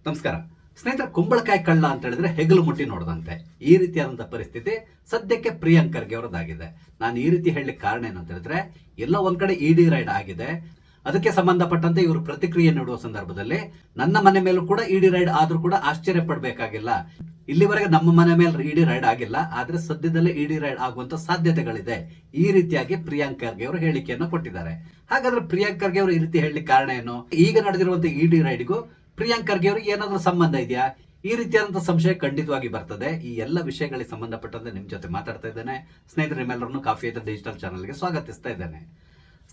ನಮಸ್ಕಾರ ಸ್ನೇಹಿತರೆ. ಕುಂಬಳಕಾಯಿ ಕಳ್ಳ ಅಂತ ಹೇಳಿದ್ರೆ ಹೆಗಲು ಮುಟ್ಟಿ ನೋಡದಂತೆ ಈ ರೀತಿಯಾದಂತಹ ಪರಿಸ್ಥಿತಿ ಸದ್ಯಕ್ಕೆ ಪ್ರಿಯಾಂಕ್ ಖರ್ಗೆ ಅವರದ್ದಾಗಿದೆ. ನಾನು ಈ ರೀತಿ ಹೇಳಲಿಕ್ಕೆ ಕಾರಣ ಏನಂತ ಹೇಳಿದ್ರೆ, ಎಲ್ಲ ಒಂದ್ ಕಡೆ ಇಡಿ ರೈಡ್ ಆಗಿದೆ. ಅದಕ್ಕೆ ಸಂಬಂಧಪಟ್ಟಂತೆ ಇವರು ಪ್ರತಿಕ್ರಿಯೆ ನೀಡುವ ಸಂದರ್ಭದಲ್ಲಿ ನನ್ನ ಮನೆ ಮೇಲೂ ಕೂಡ ಇಡಿ ರೈಡ್ ಆದ್ರೂ ಕೂಡ ಆಶ್ಚರ್ಯ ಪಡಬೇಕಾಗಿಲ್ಲ. ಇಲ್ಲಿವರೆಗೆ ನಮ್ಮ ಮನೆ ಮೇಲೆ ಇಡಿ ರೈಡ್ ಆಗಿಲ್ಲ, ಆದ್ರೆ ಸದ್ಯದಲ್ಲೇ ಇಡಿ ರೈಡ್ ಆಗುವಂತ ಸಾಧ್ಯತೆಗಳಿದೆ. ಈ ರೀತಿಯಾಗಿ ಪ್ರಿಯಾಂಕ್ ಖರ್ಗೆ ಅವರು ಹೇಳಿಕೆಯನ್ನು ಕೊಟ್ಟಿದ್ದಾರೆ. ಹಾಗಾದ್ರೆ ಪ್ರಿಯಾಂಕ್ ಖರ್ಗೆ ಅವರು ಈ ರೀತಿ ಹೇಳಲಿಕ್ಕೆ ಕಾರಣ ಏನು? ಈಗ ನಡೆದಿರುವಂತಹ ಇಡಿ ರೈಡ್ಗೂ ಪ್ರಿಯಾಂಕ್ ಖರ್ಗೆ ಅವರಿಗೆ ಏನಾದ್ರೂ ಸಂಬಂಧ ಇದೆಯಾ? ಈ ರೀತಿಯಾದಂತಹ ಸಂಶಯ ಖಂಡಿತವಾಗಿ ಬರ್ತದೆ. ಈ ಎಲ್ಲ ವಿಷಯಗಳಿಗೆ ಸಂಬಂಧಪಟ್ಟಂತೆ ನಿಮ್ ಜೊತೆ ಮಾತಾಡ್ತಾ ಇದ್ದೇನೆ. ಸ್ನೇಹಿತರೆ, ನಿಮ್ಮೆಲ್ಲರನ್ನು ಕಾಫಿ ವಿತ್ ಡಿಜಿಟಲ್ ಚಾನಲ್ಗೆ ಸ್ವಾಗತಿಸ್ತಾ ಇದ್ದೇನೆ.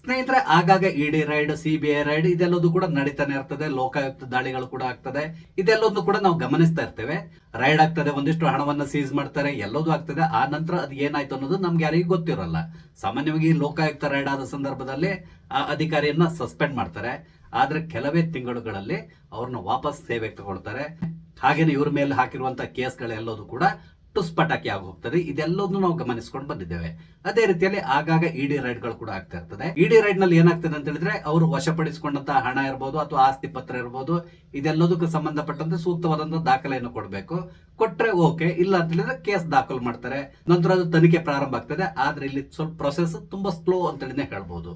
ಸ್ನೇಹಿತರೆ, ಆಗಾಗ ಇಡಿ ರೈಡ್, ಸಿಬಿಐ ರೈಡ್ ಇದೆಲ್ಲದೂ ಕೂಡ ನಡೀತಾನೆ ಇರ್ತದೆ. ಲೋಕಾಯುಕ್ತ ದಾಳಿಗಳು ಕೂಡ ಆಗ್ತದೆ. ಇದೆಲ್ಲದನ್ನು ಕೂಡ ನಾವು ಗಮನಿಸ್ತಾ ಇರ್ತೇವೆ. ರೈಡ್ ಆಗ್ತದೆ, ಒಂದಿಷ್ಟು ಹಣವನ್ನ ಸೀಸ್ ಮಾಡ್ತಾರೆ, ಎಲ್ಲದೂ ಆಗ್ತದೆ. ಆ ನಂತರ ಅದು ಏನಾಯ್ತು ಅನ್ನೋದು ನಮ್ಗೆ ಯಾರಿಗೂ ಗೊತ್ತಿರಲ್ಲ. ಸಾಮಾನ್ಯವಾಗಿ ಲೋಕಾಯುಕ್ತ ರೈಡ್ ಆದ ಸಂದರ್ಭದಲ್ಲಿ ಆ ಅಧಿಕಾರಿಯನ್ನ ಸಸ್ಪೆಂಡ್ ಮಾಡ್ತಾರೆ. ಆದ್ರೆ ಕೆಲವೇ ತಿಂಗಳುಗಳಲ್ಲಿ ಅವ್ರನ್ನ ವಾಪಸ್ ಸೇವೆಗೆ ತಗೊಳ್ತಾರೆ. ಹಾಗೇನೆ ಇವ್ರ ಮೇಲೆ ಹಾಕಿರುವಂತಹ ಕೇಸ್ಗಳೆಲ್ಲದೂ ಕೂಡ ಟುಸ್ ಪಟಾಕಿ ಆಗಿ ಹೋಗ್ತದೆ. ಇದೆಲ್ಲದನ್ನು ನಾವು ಗಮನಿಸ್ಕೊಂಡು ಬಂದಿದ್ದೇವೆ. ಅದೇ ರೀತಿಯಲ್ಲಿ ಆಗಾಗ ಇಡಿ ರೈಡ್ ಗಳು ಕೂಡ ಆಗ್ತಾ ಇರ್ತದೆ. ಇಡಿ ರೈಡ್ ನಲ್ಲಿ ಏನಾಗ್ತದೆ ಅಂತ ಹೇಳಿದ್ರೆ, ಅವರು ವಶಪಡಿಸಿಕೊಂಡಂತಹ ಹಣ ಇರಬಹುದು ಅಥವಾ ಆಸ್ತಿ ಪತ್ರ ಇರಬಹುದು, ಇದೆಲ್ಲದಕ್ಕೂ ಸಂಬಂಧಪಟ್ಟಂತೆ ಸೂಕ್ತವಾದಂತಹ ದಾಖಲೆಯನ್ನು ಕೊಡಬೇಕು. ಕೊಟ್ರೆ ಓಕೆ, ಇಲ್ಲ ಅಂತ ಹೇಳಿದ್ರೆ ಕೇಸ್ ದಾಖಲು ಮಾಡ್ತಾರೆ. ನಂತರ ಅದು ತನಿಖೆ ಪ್ರಾರಂಭ ಆಗ್ತದೆ. ಆದ್ರೆ ಇಲ್ಲಿ ಸ್ವಲ್ಪ ಪ್ರೊಸೆಸ್ ತುಂಬಾ ಸ್ಲೋ ಅಂತ ಹೇಳಿನೇ ಹೇಳ್ಬಹುದು.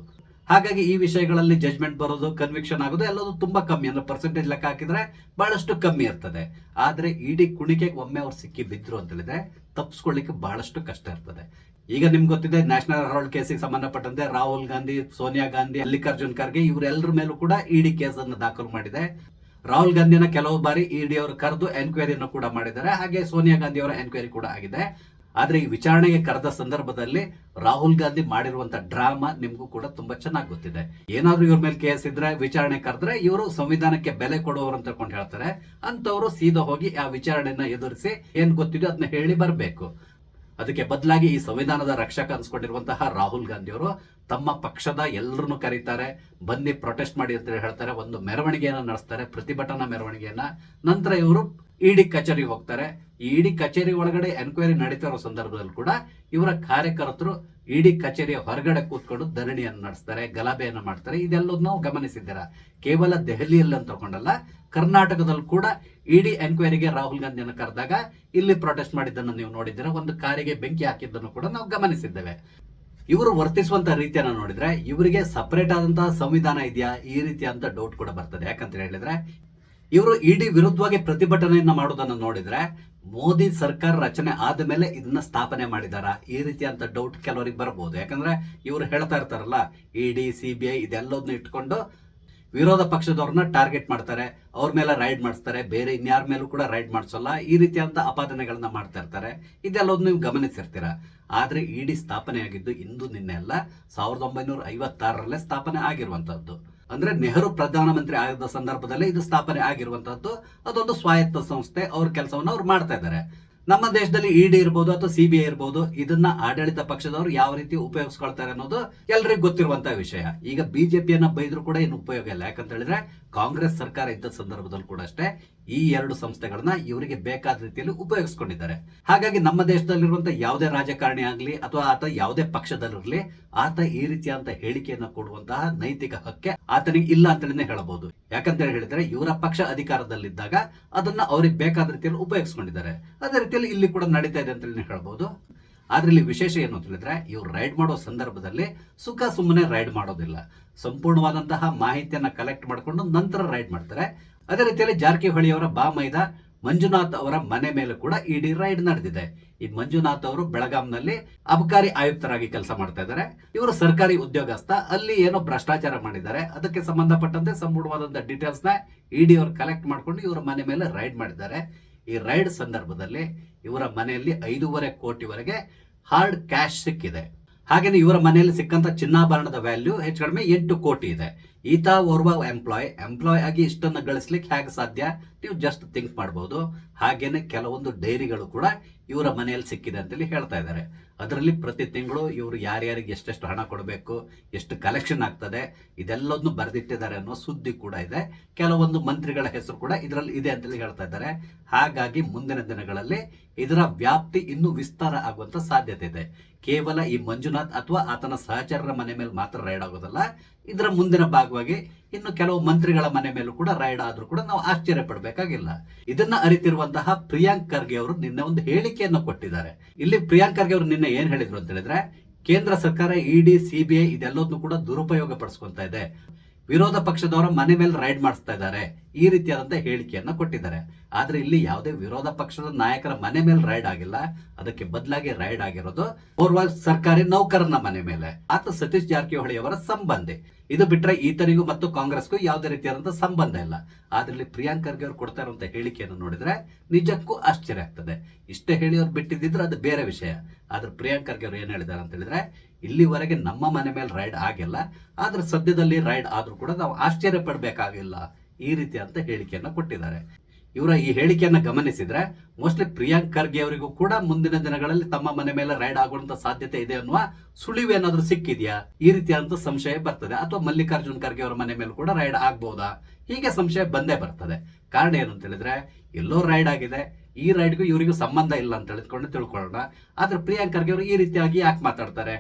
ಹಾಗಾಗಿ ಈ ವಿಷಯಗಳಲ್ಲಿ ಜಜ್ಮೆಂಟ್ ಬರೋದು, ಕನ್ವಿಕ್ಷನ್ ಆಗೋದು ಎಲ್ಲದೂ ತುಂಬಾ ಕಮ್ಮಿ. ಅಂದ್ರೆ ಪರ್ಸೆಂಟೇಜ್ ಲೆಕ್ಕ ಹಾಕಿದ್ರೆ ಬಹಳಷ್ಟು ಕಮ್ಮಿ ಇರ್ತದೆ. ಆದ್ರೆ ಇಡೀ ಕುಣಿಕೆಗೆ ಒಮ್ಮೆ ಅವ್ರು ಸಿಕ್ಕಿ ಬಿದ್ರು ಅಂತ ಹೇಳಿದ್ರೆ ತಪ್ಪಿಸ್ಕೊಳ್ಳಿಕ್ಕೆ ಬಹಳಷ್ಟು ಕಷ್ಟ ಇರ್ತದೆ. ಈಗ ನಿಮ್ಗೆ ಗೊತ್ತಿದೆ, ನ್ಯಾಷನಲ್ ಹೆರಾಲ್ಡ್ ಕೇಸಿಗೆ ಸಂಬಂಧಪಟ್ಟಂತೆ ರಾಹುಲ್ ಗಾಂಧಿ, ಸೋನಿಯಾ ಗಾಂಧಿ, ಮಲ್ಲಿಕಾರ್ಜುನ್ ಖರ್ಗೆ ಇವರೆಲ್ಲರ ಮೇಲೂ ಕೂಡ ಇಡಿ ಕೇಸ್ ಅನ್ನು ದಾಖಲು ಮಾಡಿದೆ. ರಾಹುಲ್ ಗಾಂಧಿನ ಕೆಲವು ಬಾರಿ ಇಡಿ ಅವರು ಕರೆದು ಎನ್ಕ್ವೈರಿಯನ್ನು ಕೂಡ ಮಾಡಿದ್ದಾರೆ. ಹಾಗೆ ಸೋನಿಯಾ ಗಾಂಧಿ ಅವರ ಎನ್ಕ್ವೈರಿ ಕೂಡ ಆಗಿದೆ. ಆದ್ರೆ ಈ ವಿಚಾರಣೆಗೆ ಕರೆದ ಸಂದರ್ಭದಲ್ಲಿ ರಾಹುಲ್ ಗಾಂಧಿ ಮಾಡಿರುವಂತಹ ಡ್ರಾಮಾ ನಿಮ್ಗೂ ಕೂಡ ತುಂಬಾ ಚೆನ್ನಾಗಿ ಗೊತ್ತಿದೆ. ಏನಾದ್ರೂ ಇವ್ರ ಮೇಲೆ ಕೇಸ್ ಇದ್ರೆ, ವಿಚಾರಣೆ ಕರೆದ್ರೆ ಇವರು ಸಂವಿಧಾನಕ್ಕೆ ಬೆಲೆ ಕೊಡುವವರು ಅಂತ ಕೊಂಡು ಹೇಳ್ತಾರೆ. ಅಂತವರು ಸೀದಾ ಹೋಗಿ ಆ ವಿಚಾರಣೆಯನ್ನ ಎದುರಿಸಿ ಏನ್ ಗೊತ್ತಿದೆ ಅದನ್ನ ಹೇಳಿ ಬರಬೇಕು. ಅದಕ್ಕೆ ಬದಲಾಗಿ ಈ ಸಂವಿಧಾನದ ರಕ್ಷಕ ಅನ್ಸ್ಕೊಂಡಿರುವಂತಹ ರಾಹುಲ್ ಗಾಂಧಿ ಅವರು ತಮ್ಮ ಪಕ್ಷದ ಎಲ್ಲರನ್ನು ಕರೀತಾರೆ, ಬನ್ನಿ ಪ್ರೊಟೆಸ್ಟ್ ಮಾಡಿ ಅಂತ ಹೇಳ್ತಾರೆ. ಒಂದು ಮೆರವಣಿಗೆಯನ್ನ ನಡೆಸ್ತಾರೆ, ಪ್ರತಿಭಟನಾ ಮೆರವಣಿಗೆಯನ್ನ. ನಂತರ ಇವರು ಇಡಿ ಕಚೇರಿ ಹೋಗ್ತಾರೆ. ಈ ಇಡಿ ಕಚೇರಿ ಒಳಗಡೆ ಎನ್ಕ್ವೈರಿ ನಡೀತಾ ಇರೋ ಸಂದರ್ಭದಲ್ಲಿ ಕೂಡ ಇವರ ಕಾರ್ಯಕರ್ತರು ಇಡಿ ಕಚೇರಿಯ ಹೊರಗಡೆ ಕೂತ್ಕೊಂಡು ಧರಣಿಯನ್ನು ನಡೆಸ್ತಾರೆ, ಗಲಾಭೆಯನ್ನು ಮಾಡ್ತಾರೆ. ಇದೆಲ್ಲದನ್ನು ನಾವು ಗಮನಿಸಿದ್ದೀರಾ. ಕೇವಲ ದೆಹಲಿಯಲ್ಲಿ ಅಂತ ತಗೊಂಡಲ್ಲ, ಕರ್ನಾಟಕದಲ್ಲಿ ಕೂಡ ಇಡಿ ಎನ್ಕ್ವೈರಿಗೆ ರಾಹುಲ್ ಗಾಂಧಿಯನ್ನು ಕರೆದಾಗ ಇಲ್ಲಿ ಪ್ರೊಟೆಸ್ಟ್ ಮಾಡಿದ್ದನ್ನು ನೀವು ನೋಡಿದ್ದೀರಾ. ಒಂದು ಕಾರಿಗೆ ಬೆಂಕಿ ಹಾಕಿದ್ದನ್ನು ಕೂಡ ನಾವು ಗಮನಿಸಿದ್ದೇವೆ. ಇವರು ವರ್ತಿಸುವಂತಹ ರೀತಿಯನ್ನ ನೋಡಿದ್ರೆ ಇವರಿಗೆ ಸಪರೇಟ್ ಆದಂತಹ ಸಂವಿಧಾನ ಇದೆಯಾ, ಈ ರೀತಿಯಂತ ಡೌಟ್ ಕೂಡ ಬರ್ತದೆ. ಯಾಕಂತ ಹೇಳಿದ್ರೆ, ಇವರು ಇಡಿ ವಿರುದ್ಧವಾಗಿ ಪ್ರತಿಭಟನೆಯನ್ನ ಮಾಡೋದನ್ನ ನೋಡಿದ್ರೆ ಮೋದಿ ಸರ್ಕಾರ ರಚನೆ ಆದ ಮೇಲೆ ಇದನ್ನ ಸ್ಥಾಪನೆ ಮಾಡಿದಾರ, ಈ ರೀತಿಯಂತ ಡೌಟ್ ಕೆಲವರಿಗೆ ಬರಬಹುದು. ಯಾಕಂದ್ರೆ ಇವರು ಹೇಳ್ತಾ ಇರ್ತಾರಲ್ಲ, ಇಡಿ, ಸಿಬಿಐ ಇದೆಲ್ಲದನ್ನ ಇಟ್ಕೊಂಡು ವಿರೋಧ ಪಕ್ಷದವ್ರನ್ನ ಟಾರ್ಗೆಟ್ ಮಾಡ್ತಾರೆ, ಅವ್ರ ಮೇಲೆ ರೈಡ್ ಮಾಡಿಸ್ತಾರೆ, ಬೇರೆ ಇನ್ಯಾರ ಮೇಲೂ ಕೂಡ ರೈಡ್ ಮಾಡಿಸೋಲ್ಲ, ಈ ರೀತಿಯಂತ ಅಪಾದನೆಗಳನ್ನ ಮಾಡ್ತಾ ಇರ್ತಾರೆ. ಇದೆಲ್ಲದನ್ನು ನೀವು ಗಮನಿಸಿರ್ತೀರ. ಆದ್ರೆ ಇಡಿ ಸ್ಥಾಪನೆ ಆಗಿದ್ದು ಇಂದು ನಿನ್ನೆ ಅಲ್ಲ, 1956ರಲ್ಲೇ ಸ್ಥಾಪನೆ ಆಗಿರುವಂತದ್ದು. ಅಂದ್ರೆ ನೆಹರು ಪ್ರಧಾನಮಂತ್ರಿ ಆದ ಸಂದರ್ಭದಲ್ಲಿ ಇದು ಸ್ಥಾಪನೆ ಆಗಿರುವಂತದ್ದು. ಅದೊಂದು ಸ್ವಾಯತ್ತ ಸಂಸ್ಥೆ, ಅವ್ರ ಕೆಲಸವನ್ನು ಅವ್ರು ಮಾಡ್ತಾ ಇದ್ದಾರೆ. ನಮ್ಮ ದೇಶದಲ್ಲಿ ಇಡಿ ಇರ್ಬೋದು ಅಥವಾ ಸಿಬಿಐ ಇರ್ಬೋದು, ಇದನ್ನ ಆಡಳಿತ ಪಕ್ಷದವರು ಯಾವ ರೀತಿ ಉಪಯೋಗಿಸ್ಕೊಳ್ತಾರೆ ಅನ್ನೋದು ಎಲ್ರಿಗೂ ಗೊತ್ತಿರುವಂತಹ ವಿಷಯ. ಈಗ ಬಿಜೆಪಿಯನ್ನ ಬೈದ್ರು ಕೂಡ ಏನು ಉಪಯೋಗ ಇಲ್ಲ. ಯಾಕಂತ ಹೇಳಿದ್ರೆ ಕಾಂಗ್ರೆಸ್ ಸರ್ಕಾರ ಇದ್ದ ಸಂದರ್ಭದಲ್ಲಿ ಕೂಡ ಅಷ್ಟೇ ಈ ಎರಡು ಸಂಸ್ಥೆಗಳನ್ನ ಇವರಿಗೆ ಬೇಕಾದ ರೀತಿಯಲ್ಲಿ ಉಪಯೋಗಿಸ್ಕೊಂಡಿದ್ದಾರೆ. ಹಾಗಾಗಿ ನಮ್ಮ ದೇಶದಲ್ಲಿರುವಂತಹ ಯಾವುದೇ ರಾಜಕಾರಣಿ ಆಗ್ಲಿ ಅಥವಾ ಆತ ಯಾವುದೇ ಪಕ್ಷದಲ್ಲಿರ್ಲಿ, ಆತ ಈ ರೀತಿಯಂತ ಹೇಳಿಕೆಯನ್ನ ಕೊಡುವಂತಹ ನೈತಿಕ ಹಕ್ಕೆ ಆತನಿಗೆ ಇಲ್ಲ ಅಂತಲೇ ಹೇಳಬಹುದು. ಯಾಕಂತ ಹೇಳಿದ್ರೆ ಇವರ ಪಕ್ಷ ಅಧಿಕಾರದಲ್ಲಿದ್ದಾಗ ಅದನ್ನ ಅವ್ರಿಗೆ ಬೇಕಾದ ರೀತಿಯಲ್ಲಿ ಉಪಯೋಗಿಸ್ಕೊಂಡಿದ್ದಾರೆ. ಅದೇ ರೀತಿಯಲ್ಲಿ ಇಲ್ಲಿ ಕೂಡ ನಡೀತಾ ಇದೆ ಅಂತ ಹೇಳ್ಬಹುದು. ಆದ್ರೆ ಇಲ್ಲಿ ವಿಶೇಷ ಏನು ಅಂತ ಹೇಳಿದ್ರೆ, ಇವ್ರು ರೈಡ್ ಮಾಡೋ ಸಂದರ್ಭದಲ್ಲಿ ಸುಖ ಸುಮ್ಮನೆ ರೈಡ್ ಮಾಡೋದಿಲ್ಲ. ಸಂಪೂರ್ಣವಾದಂತಹ ಮಾಹಿತಿಯನ್ನ ಕಲೆಕ್ಟ್ ಮಾಡಿಕೊಂಡು ನಂತರ ರೈಡ್ ಮಾಡ್ತಾರೆ. ಅದೇ ರೀತಿಯಲ್ಲಿ ಜಾರಕಿಹೊಳಿ ಅವರ ಬಾಮೈದ ಮಂಜುನಾಥ್ ಅವರ ಮನೆ ಮೇಲೆ ಕೂಡ ಇಡಿ ರೈಡ್ ನಡೆದಿದೆ. ಈ ಮಂಜುನಾಥ್ ಅವರು ಬೆಳಗಾಂನಲ್ಲಿ ಅಬಕಾರಿ ಆಯುಕ್ತರಾಗಿ ಕೆಲಸ ಮಾಡ್ತಾ ಇದ್ದಾರೆ. ಇವರು ಸರ್ಕಾರಿ ಉದ್ಯೋಗಸ್ಥ. ಅಲ್ಲಿ ಏನೋ ಭ್ರಷ್ಟಾಚಾರ ಮಾಡಿದ್ದಾರೆ. ಅದಕ್ಕೆ ಸಂಬಂಧಪಟ್ಟಂತೆ ಸಂಪೂರ್ಣವಾದಂತಹ ಡೀಟೇಲ್ಸ್ ನ ಇಡಿ ಅವರು ಕಲೆಕ್ಟ್ ಮಾಡ್ಕೊಂಡು ಇವರ ಮನೆ ಮೇಲೆ ರೈಡ್ ಮಾಡಿದ್ದಾರೆ. ಈ ರೈಡ್ ಸಂದರ್ಭದಲ್ಲಿ ಇವರ ಮನೆಯಲ್ಲಿ 5.5 ಕೋಟಿವರೆಗೆ ಹಾರ್ಡ್ ಕ್ಯಾಶ್ ಸಿಕ್ಕಿದೆ. ಹಾಗೇನೆ ಇವರ ಮನೆಯಲ್ಲಿ ಸಿಕ್ಕಂತ ಚಿನ್ನಾಭರಣದ ವ್ಯಾಲ್ಯೂ ಹೆಚ್ಚು ಕಡಿಮೆ 8 ಕೋಟಿ ಇದೆ. ಈತ ಓರ್ವ ಎಂಪ್ಲಾಯ್ ಆಗಿ ಇಷ್ಟನ್ನು ಗಳಿಸ್ಲಿಕ್ಕೆ ಹೇಗೆ ಸಾಧ್ಯ, ನೀವು ಜಸ್ಟ್ ಥಿಂಕ್ ಮಾಡಬಹುದು. ಹಾಗೇನೆ ಕೆಲವೊಂದು ಡೈರಿಗಳು ಕೂಡ ಇವರ ಮನೆಯಲ್ಲಿ ಸಿಕ್ಕಿದೆ ಅಂತೇಳಿ ಹೇಳ್ತಾ ಇದ್ದಾರೆ. ಅದರಲ್ಲಿ ಪ್ರತಿ ತಿಂಗಳು ಇವರು ಯಾರ್ಯಾರಿಗೆ ಎಷ್ಟೆಷ್ಟು ಹಣ ಕೊಡಬೇಕು, ಎಷ್ಟು ಕಲೆಕ್ಷನ್ ಆಗ್ತದೆ, ಇದೆಲ್ಲದನ್ನು ಬರೆದಿಟ್ಟಿದ್ದಾರೆ ಅನ್ನೋ ಸುದ್ದಿ ಕೂಡ ಇದೆ. ಕೆಲವೊಂದು ಮಂತ್ರಿಗಳ ಹೆಸರು ಕೂಡ ಇದರಲ್ಲಿ ಇದೆ ಅಂತೇಳಿ ಹೇಳ್ತಾ ಇದ್ದಾರೆ. ಹಾಗಾಗಿ ಮುಂದಿನ ದಿನಗಳಲ್ಲಿ ಇದರ ವ್ಯಾಪ್ತಿ ಇನ್ನೂ ವಿಸ್ತಾರ ಆಗುವಂತ ಸಾಧ್ಯತೆ ಇದೆ. ಕೇವಲ ಈ ಮಂಜುನಾಥ್ ಅಥವಾ ಆತನ ಸಹಚರರ ಮನೆ ಮೇಲೆ ಮಾತ್ರ ರೈಡ್ ಆಗೋದಲ್ಲ, ಇದರ ಮುಂದಿನ ಭಾಗವಾಗಿ ಇನ್ನು ಕೆಲವು ಮಂತ್ರಿಗಳ ಮನೆ ಮೇಲೂ ಕೂಡ ರೈಡ್ ಆದ್ರೂ ಕೂಡ ನಾವು ಆಶ್ಚರ್ಯ ಪಡಬೇಕಾಗಿಲ್ಲ. ಇದನ್ನ ಅರಿತಿರುವಂತಹ ಪ್ರಿಯಾಂಕ್ ಖರ್ಗೆ ಅವರು ನಿನ್ನೆ ಒಂದು ಹೇಳಿಕೆಯನ್ನು ಕೊಟ್ಟಿದ್ದಾರೆ. ಇಲ್ಲಿ ಪ್ರಿಯಾಂಕ್ ಖರ್ಗೆ ಅವರು ನಿನ್ನೆ ಏನ್ ಹೇಳಿದ್ರು ಅಂತ ಹೇಳಿದ್ರೆ, ಕೇಂದ್ರ ಸರ್ಕಾರ ಇಡಿ, ಸಿಬಿಐ ಇದೆಲ್ಲದನ್ನು ಕೂಡ ದುರುಪಯೋಗ ಪಡಿಸ್ಕೊಂತ ಇದೆ, ವಿರೋಧ ಪಕ್ಷದವರ ಮನೆ ಮೇಲೆ ರೈಡ್ ಮಾಡಿಸ್ತಾ ಇದ್ದಾರೆ, ಈ ರೀತಿಯಾದಂತಹ ಹೇಳಿಕೆಯನ್ನ ಕೊಟ್ಟಿದ್ದಾರೆ. ಆದ್ರೆ ಇಲ್ಲಿ ಯಾವುದೇ ವಿರೋಧ ಪಕ್ಷದ ನಾಯಕರ ಮನೆ ಮೇಲೆ ರೈಡ್ ಆಗಿಲ್ಲ. ಅದಕ್ಕೆ ಬದಲಾಗಿ ರೈಡ್ ಆಗಿರೋದು ಓರ್ವ ಸರ್ಕಾರಿ ನೌಕರನ ಮನೆ ಮೇಲೆ. ಆತ ಸತೀಶ್ ಜಾರಕಿಹೊಳಿ ಅವರ ಸಂಬಂಧಿ. ಇದು ಬಿಟ್ರೆ ಈತನಿಗೂ ಮತ್ತು ಕಾಂಗ್ರೆಸ್ಗೂ ಯಾವುದೇ ರೀತಿಯಾದಂತಹ ಸಂಬಂಧ ಇಲ್ಲ. ಆದ್ರೆ ಇಲ್ಲಿ ಪ್ರಿಯಾಂಕ್ ಖರ್ಗೆ ಅವರು ಕೊಡ್ತಾ ಇರುವಂತಹ ಹೇಳಿಕೆಯನ್ನು ನೋಡಿದ್ರೆ ನಿಜಕ್ಕೂ ಆಶ್ಚರ್ಯ ಆಗ್ತದೆ. ಇಷ್ಟೇ ಹೇಳಿ ಅವ್ರು ಬಿಟ್ಟಿದ್ದಿದ್ರೆ ಅದು ಬೇರೆ ವಿಷಯ. ಆದ್ರೆ ಪ್ರಿಯಾಂಕ್ ಖರ್ಗೆ ಅವರು ಏನ್ ಹೇಳಿದ್ದಾರೆ ಅಂತ ಹೇಳಿದ್ರೆ, ಇಲ್ಲಿವರೆಗೆ ನಮ್ಮ ಮನೆ ಮೇಲೆ ರೈಡ್ ಆಗಿಲ್ಲ, ಆದ್ರೆ ಸದ್ಯದಲ್ಲಿ ರೈಡ್ ಆದ್ರೂ ಕೂಡ ನಾವು ಆಶ್ಚರ್ಯ ಪಡಬೇಕಾಗಿಲ್ಲ, ಈ ರೀತಿ ಅಂತ ಹೇಳಿಕೆಯನ್ನ ಕೊಟ್ಟಿದ್ದಾರೆ. ಇವರ ಈ ಹೇಳಿಕೆಯನ್ನ ಗಮನಿಸಿದ್ರೆ ಮೋಸ್ಟ್ಲಿ ಪ್ರಿಯಾಂಕ್ ಖರ್ಗೆ ಅವರಿಗೂ ಕೂಡ ಮುಂದಿನ ದಿನಗಳಲ್ಲಿ ತಮ್ಮ ಮನೆ ಮೇಲೆ ರೈಡ್ ಆಗುವಂತ ಸಾಧ್ಯತೆ ಇದೆ ಅನ್ನುವ ಸುಳಿವು ಏನಾದ್ರೂ ಸಿಕ್ಕಿದ್ಯಾ, ಈ ರೀತಿಯಾದಂತ ಸಂಶಯ ಬರ್ತದೆ. ಅಥವಾ ಮಲ್ಲಿಕಾರ್ಜುನ್ ಖರ್ಗೆ ಅವರ ಮನೆ ಮೇಲೆ ಕೂಡ ರೈಡ್ ಆಗ್ಬಹುದಾ, ಹೀಗೆ ಸಂಶಯ ಬಂದೇ ಬರ್ತದೆ. ಕಾರಣ ಏನು ಅಂತ ಹೇಳಿದ್ರೆ, ಎಲ್ಲೋ ರೈಡ್ ಆಗಿದೆ, ಈ ರೈಡ್ಗೂ ಇವರಿಗೂ ಸಂಬಂಧ ಇಲ್ಲ ಅಂತ ತಿಳ್ಕೊಳ್ಳೋಣ. ಆದ್ರೆ ಪ್ರಿಯಾಂಕ್ ಖರ್ಗೆ ಅವರು ಈ ರೀತಿಯಾಗಿ ಯಾಕೆ ಮಾತಾಡ್ತಾರೆ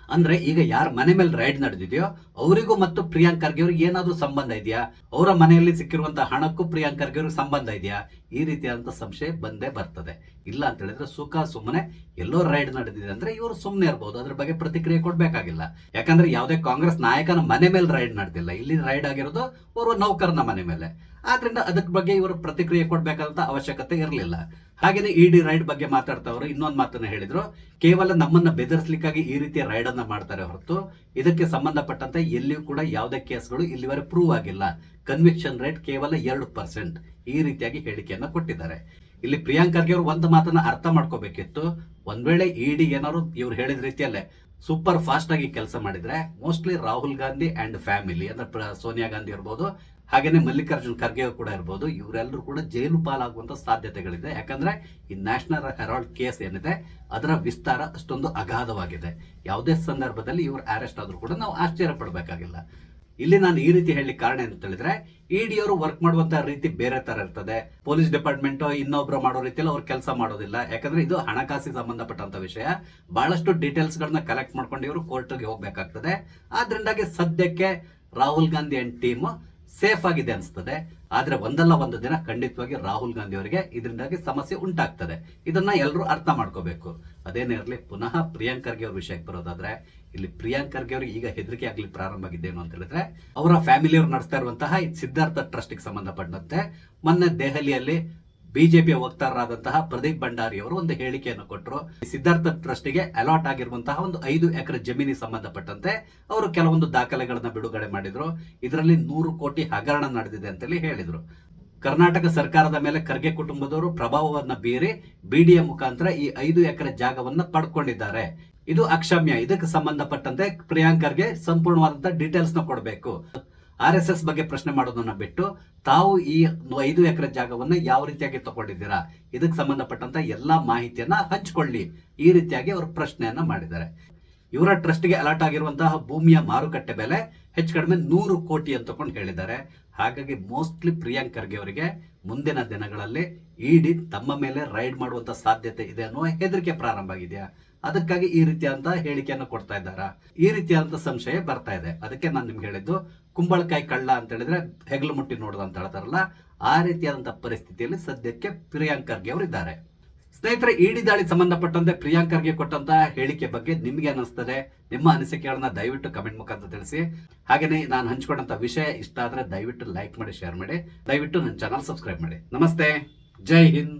ಅಂದ್ರೆ, ಈಗ ಯಾರ ಮನೆ ಮೇಲೆ ರೈಡ್ ನಡೆದಿದೆಯೋ ಅವರಿಗೂ ಮತ್ತು ಪ್ರಿಯಾಂಕ್ ಖರ್ಗೆ ಅವ್ರಿಗೆ ಏನಾದ್ರೂ ಸಂಬಂಧ ಇದೆಯಾ, ಅವರ ಮನೆಯಲ್ಲಿ ಸಿಕ್ಕಿರುವಂತಹ ಹಣಕ್ಕೂ ಪ್ರಿಯಾಂಕ್ ಖರ್ಗೆ ಅವ್ರಿಗೆ ಸಂಬಂಧ ಇದೆಯಾ, ಈ ರೀತಿಯಾದಂತ ಸಂಶಯ ಬಂದೇ ಬರ್ತದೆ. ಇಲ್ಲ ಅಂತ ಹೇಳಿದ್ರೆ ಸುಮ್ಮನೆ ಎಲ್ಲೋ ರೈಡ್ ನಡೆದಿದೆ ಅಂದ್ರೆ ಇವರು ಸುಮ್ಮನೆ ಇರಬಹುದು, ಅದ್ರ ಬಗ್ಗೆ ಪ್ರತಿಕ್ರಿಯೆ ಕೊಡ್ಬೇಕಾಗಿಲ್ಲ. ಯಾಕಂದ್ರೆ ಯಾವುದೇ ಕಾಂಗ್ರೆಸ್ ನಾಯಕನ ಮನೆ ಮೇಲೆ ರೈಡ್ ನಡೆದಿಲ್ಲ, ಇಲ್ಲಿ ರೈಡ್ ಆಗಿರೋದು ಓರ್ವ ನೌಕರನ ಮನೆ ಮೇಲೆ. ಆದ್ರಿಂದ ಅದಕ್ಕೆ ಬಗ್ಗೆ ಇವರು ಪ್ರತಿಕ್ರಿಯೆ ಕೊಡ್ಬೇಕಾದಂತ ಅವಶ್ಯಕತೆ ಇರಲಿಲ್ಲ. ಹಾಗೇನೆ ಇಡಿ ರೈಡ್ ಬಗ್ಗೆ ಮಾತಾಡ್ತವ್ರು ಇನ್ನೊಂದು ಮಾತನ್ನ ಹೇಳಿದ್ರು, ಕೇವಲ ನಮ್ಮನ್ನ ಬೆದರಿಸಲಿಕ್ಕಾಗಿ ಈ ರೀತಿಯ ರೈಡ್ ಅನ್ನ ಮಾಡ್ತಾರೆ ಹೊರತು ಇದಕ್ಕೆ ಸಂಬಂಧಪಟ್ಟಂತೆ ಎಲ್ಲಿಯೂ ಕೂಡ ಯಾವುದೇ ಕೇಸ್ಗಳು ಇಲ್ಲಿವರೆಗೆ ಪ್ರೂವ್ ಆಗಿಲ್ಲ, ಕನ್ವಿಕ್ಷನ್ ರೇಟ್ ಕೇವಲ 2%, ಈ ರೀತಿಯಾಗಿ ಹೇಳಿಕೆಯನ್ನ ಕೊಟ್ಟಿದ್ದಾರೆ. ಇಲ್ಲಿ ಪ್ರಿಯಾಂಕ್ ಖರ್ಗೆ ಅವರು ಒಂದು ಮಾತನ್ನ ಅರ್ಥ ಮಾಡ್ಕೋಬೇಕಿತ್ತು. ಒಂದ್ ವೇಳೆ ಇಡಿ ಏನಾದ್ರು ಇವ್ರು ಹೇಳಿದ ರೀತಿಯಲ್ಲೇ ಸೂಪರ್ ಫಾಸ್ಟ್ ಆಗಿ ಕೆಲಸ ಮಾಡಿದ್ರೆ mostly Rahul Gandhi and family ಅಂದ್ರೆ ಸೋನಿಯಾ ಗಾಂಧಿ ಇರ್ಬೋದು, ಹಾಗೇನೆ ಮಲ್ಲಿಕಾರ್ಜುನ್ ಖರ್ಗೆ ಕೂಡ ಇರ್ಬೋದು, ಇವರೆಲ್ಲರೂ ಕೂಡ ಜೈಲು ಪಾಲಾಗುವಂತ ಸಾಧ್ಯತೆಗಳಿದೆ. ಯಾಕಂದ್ರೆ ಈ ನ್ಯಾಷನಲ್ ಹೆರಾಲ್ಡ್ ಕೇಸ್ ಏನಿದೆ ಅದರ ವಿಸ್ತಾರ ಅಷ್ಟೊಂದು ಅಗಾಧವಾಗಿದೆ. ಯಾವುದೇ ಸಂದರ್ಭದಲ್ಲಿ ಇವರು ಅರೆಸ್ಟ್ ಆದ್ರೂ ಕೂಡ ನಾವು ಆಶ್ಚರ್ಯ ಪಡಬೇಕಾಗಿಲ್ಲ. ಇಲ್ಲಿ ನಾನು ಈ ರೀತಿ ಹೇಳಿ ಕಾರಣ ಅಂತ ಹೇಳಿದ್ರೆ, ಇಡಿ ಅವರು ವರ್ಕ್ ಮಾಡುವಂತಹ ರೀತಿ ಬೇರೆ ತರ ಇರ್ತದೆ. ಪೊಲೀಸ್ ಡಿಪಾರ್ಟ್ಮೆಂಟ್ ಇನ್ನೊಬ್ರು ಮಾಡೋ ರೀತಿಯಲ್ಲಿ ಅವ್ರು ಕೆಲಸ ಮಾಡೋದಿಲ್ಲ. ಯಾಕಂದ್ರೆ ಇದು ಹಣಕಾಸಿಗೆ ಸಂಬಂಧಪಟ್ಟಂತ ವಿಷಯ. ಬಹಳಷ್ಟು ಡೀಟೇಲ್ಸ್ ಗಳನ್ನ ಕಲೆಕ್ಟ್ ಮಾಡ್ಕೊಂಡು ಇವರು ಕೋರ್ಟ್ಗೆ ಹೋಗ್ಬೇಕಾಗ್ತದೆ. ಆದ್ರಿಂದಾಗಿ ಸದ್ಯಕ್ಕೆ Rahul Gandhi and team safe ಆಗಿದೆ ಅನಿಸ್ತದೆ. ಆದ್ರೆ ಒಂದಲ್ಲ ಒಂದು ದಿನ ಖಂಡಿತವಾಗಿ ರಾಹುಲ್ ಗಾಂಧಿ ಅವರಿಗೆ ಇದರಿಂದಾಗಿ ಸಮಸ್ಯೆ ಉಂಟಾಗ್ತದೆ. ಇದನ್ನ ಎಲ್ಲರೂ ಅರ್ಥ ಮಾಡ್ಕೋಬೇಕು. ಅದೇನೇ ಇರಲಿ, ಪುನಃ ಪ್ರಿಯಾಂಕ್ ಖರ್ಗೆ ಅವ್ರ ವಿಷಯಕ್ಕೆ ಬರೋದಾದ್ರೆ, ಇಲ್ಲಿ ಪ್ರಿಯಾಂಕ್ ಖರ್ಗೆ ಅವ್ರಿಗೆ ಈಗ ಹೆದರಿಕೆ ಆಗ್ಲಿ ಪ್ರಾರಂಭ ಆಗಿದ್ದೇನು ಅಂತ ಹೇಳಿದ್ರೆ, ಅವರ ಫ್ಯಾಮಿಲಿಯವರು ನಡೆಸ್ತಾ ಇರುವಂತಹ ಸಿದ್ಧಾರ್ಥ ಟ್ರಸ್ಟ್ ಗೆ ಸಂಬಂಧಪಟ್ಟಂತೆ ಮೊನ್ನೆ ದೆಹಲಿಯಲ್ಲಿ ಬಿಜೆಪಿಯ ವಕ್ತಾರರಾದಂತಹ ಪ್ರದೀಪ್ ಭಂಡಾರಿ ಅವರು ಒಂದು ಹೇಳಿಕೆಯನ್ನು ಕೊಟ್ಟರು. ಸಿದ್ಧಾರ್ಥ ಟ್ರಸ್ಟ್ ಗೆ ಅಲಾಟ್ ಆಗಿರುವಂತಹ ಒಂದು 5 ಎಕರೆ ಜಮೀನಿಗೆ ಸಂಬಂಧಪಟ್ಟಂತೆ ಅವರು ಕೆಲವೊಂದು ದಾಖಲೆಗಳನ್ನ ಬಿಡುಗಡೆ ಮಾಡಿದ್ರು. ಇದರಲ್ಲಿ 100 ಕೋಟಿ ಹಗರಣ ನಡೆದಿದೆ ಅಂತೇಳಿ ಹೇಳಿದ್ರು. ಕರ್ನಾಟಕ ಸರ್ಕಾರದ ಮೇಲೆ ಖರ್ಗೆ ಕುಟುಂಬದವರು ಪ್ರಭಾವವನ್ನ ಬೀರಿ ಬಿಡಿಎ ಮುಖಾಂತರ ಈ 5 ಎಕರೆ ಜಾಗವನ್ನ ಪಡ್ಕೊಂಡಿದ್ದಾರೆ. ಇದು ಅಕ್ಷಮ್ಯ. ಇದಕ್ಕೆ ಸಂಬಂಧಪಟ್ಟಂತೆ ಪ್ರಿಯಾಂಕ್ ಖರ್ಗೆ ಸಂಪೂರ್ಣವಾದಂತಹ ಡೀಟೇಲ್ಸ್ ನ ಕೊಡಬೇಕು. RSS ಬಗ್ಗೆ ಪ್ರಶ್ನೆ ಮಾಡೋದನ್ನ ಬಿಟ್ಟು ತಾವು ಈ 5 ಎಕರೆ ಜಾಗವನ್ನ ಯಾವ ರೀತಿಯಾಗಿ ತಗೊಂಡಿದ್ದೀರಾ, ಇದಕ್ಕೆ ಸಂಬಂಧಪಟ್ಟಂತ ಎಲ್ಲಾ ಮಾಹಿತಿಯನ್ನ ಹಂಚಿಕೊಳ್ಳಿ, ಈ ರೀತಿಯಾಗಿ ಅವರು ಪ್ರಶ್ನೆಯನ್ನ ಮಾಡಿದ್ದಾರೆ. ಇವರ ಟ್ರಸ್ಟ್ಗೆ ಅಲಾಟ್ ಆಗಿರುವಂತಹ ಭೂಮಿಯ ಮಾರುಕಟ್ಟೆ ಬೆಲೆ ಹೆಚ್ಚು ಕಡಿಮೆ 100 ಕೋಟಿ ಅಂತಕೊಂಡು ಹೇಳಿದ್ದಾರೆ. ಹಾಗಾಗಿ ಮೋಸ್ಟ್ಲಿ ಪ್ರಿಯಾಂಕ್ ಖರ್ಗೆ ಅವರಿಗೆ ಮುಂದಿನ ದಿನಗಳಲ್ಲಿ ಇಡಿ ತಮ್ಮ ಮೇಲೆ ರೈಡ್ ಮಾಡುವಂತ ಸಾಧ್ಯತೆ ಇದೆ ಅನ್ನುವ ಹೆದರಿಕೆ ಪ್ರಾರಂಭ ಆಗಿದೆಯಾ, ಅದಕ್ಕಾಗಿ ಈ ರೀತಿಯಾದಂತ ಹೇಳಿಕೆಯನ್ನು ಕೊಡ್ತಾ ಇದ್ದಾರಾ, ಈ ರೀತಿಯಾದಂತ ಸಂಶಯ ಬರ್ತಾ ಇದೆ. ಅದಕ್ಕೆ ನಾನು ನಿಮ್ಗೆ ಹೇಳಿದ್ದು, ಕುಂಬಳಕಾಯಿ ಕಳ್ಳ ಅಂತ ಹೇಳಿದ್ರೆ ಹೆಗಲು ಮುಟ್ಟಿ ನೋಡುದು ಅಂತ ಹೇಳ್ತಾರಲ್ಲ, ಆ ರೀತಿಯಾದಂತ ಪರಿಸ್ಥಿತಿಯಲ್ಲಿ ಸದ್ಯಕ್ಕೆ ಪ್ರಿಯಾಂಕ್ ಖರ್ಗೆ ಅವರು ಇದ್ದಾರೆ. ಸ್ನೇಹಿತರೆ, ಇಡಿ ದಾಳಿ ಸಂಬಂಧಪಟ್ಟಂತೆ ಪ್ರಿಯಾಂಕ್ ಖರ್ಗೆ ಕೊಟ್ಟಂತಹ ಹೇಳಿಕೆ ಬಗ್ಗೆ ನಿಮ್ಗೆ ಅನಿಸ್ತದೆ? ನಿಮ್ಮ ಅನಿಸಿಕೆಗಳನ್ನ ದಯವಿಟ್ಟು ಕಮೆಂಟ್ ಮುಖಾಂತರ ತಿಳಿಸಿ. ಹಾಗೇನೆ ನಾನು ಹಂಚಿಕೊಂಡಂತ ವಿಷಯ ಇಷ್ಟ ಆದ್ರೆ ದಯವಿಟ್ಟು ಲೈಕ್ ಮಾಡಿ, ಶೇರ್ ಮಾಡಿ, ದಯವಿಟ್ಟು ನನ್ನ ಚಾನಲ್ ಸಬ್ಸ್ಕ್ರೈಬ್ ಮಾಡಿ. ನಮಸ್ತೆ, ಜೈ ಹಿಂದ್.